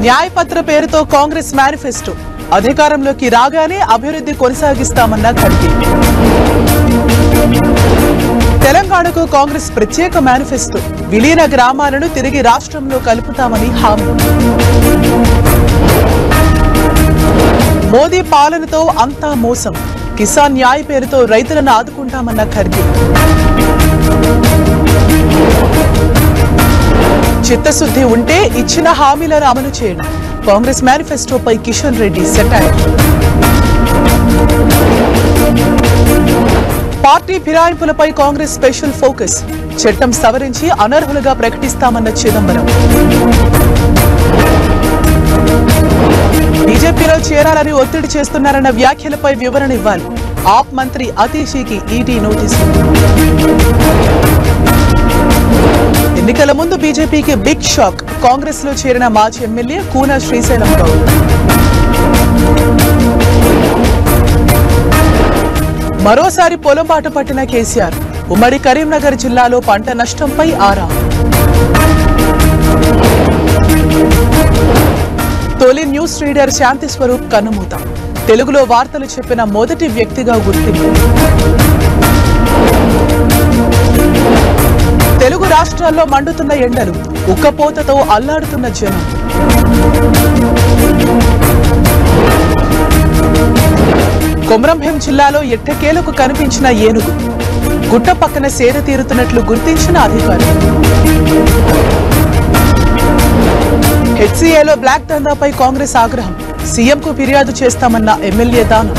న్యాయపత్ర పేరుతో కాంగ్రెస్ మేనిఫెస్టో అధికారంలోకి రాగానే అభివృద్ధి కొనసాగిస్తామన్న ఖర్గే. తెలంగాణకు కాంగ్రెస్ ప్రత్యేక మేనిఫెస్టో విలీన గ్రామాలను తిరిగి రాష్ట్రంలో కలుపుతామని హామీ. మోదీ పాలనతో అంతా మోసం, కిసాన్ న్యాయ్ పేరుతో రైతులను ఆదుకుంటామన్న ఖర్గే. చిత్తశుద్ధి ఉంటే ఇచ్చిన హామీలను అమలు చేయడం, కాంగ్రెస్ మేనిఫెస్టోపై కిషన్ రెడ్డి సెటైర్. పార్టీ ఫిరాయింపులపై కాంగ్రెస్ స్పెషల్ ఫోకస్, చట్టం సవరించి అనర్హులుగా ప్రకటిస్తామన్న చిదంబరం. బీజేపీలో చేరాలని ఒత్తిడి చేస్తున్నారన్న వ్యాఖ్యలపై వివరణ ఇవ్వాలి, ఆప్ మంత్రి అతీషీకి ఈడీ నోటీసులు. ఎన్నికల ముందు బీజేపీకి బిగ్ షాక్, కాంగ్రెస్ లో చేరిన మాజీ ఎమ్మెల్యే కూన శ్రీశైలం గౌడ్. మరోసారి పొలం బాట పట్టిన కేసీఆర్, ఉమ్మడి కరీంనగర్ జిల్లాలో పంట నష్టంపై ఆరా. తొలి న్యూస్ రీడర్ శాంతి స్వరూప్ కన్నుమూత, తెలుగులో వార్తలు చెప్పిన మొదటి వ్యక్తిగా గుర్తింపు. తెలుగు రాష్ట్రాల్లో మండుతున్న ఎండలు, ఉక్కపోతతో అల్లాడుతున్న జనం. కొమరంభీం జిల్లాలో ఎట్టకేలకు కనిపించిన ఏనుగు, గుట్ట పక్కన సేద తీరుతున్నట్లు గుర్తించిన అధికారులు. హెచ్సీఏలో బ్లాక్ దందాపై కాంగ్రెస్ ఆగ్రహం, సీఎంకు ఫిర్యాదు చేస్తామన్న ఎమ్మెల్యే దానం.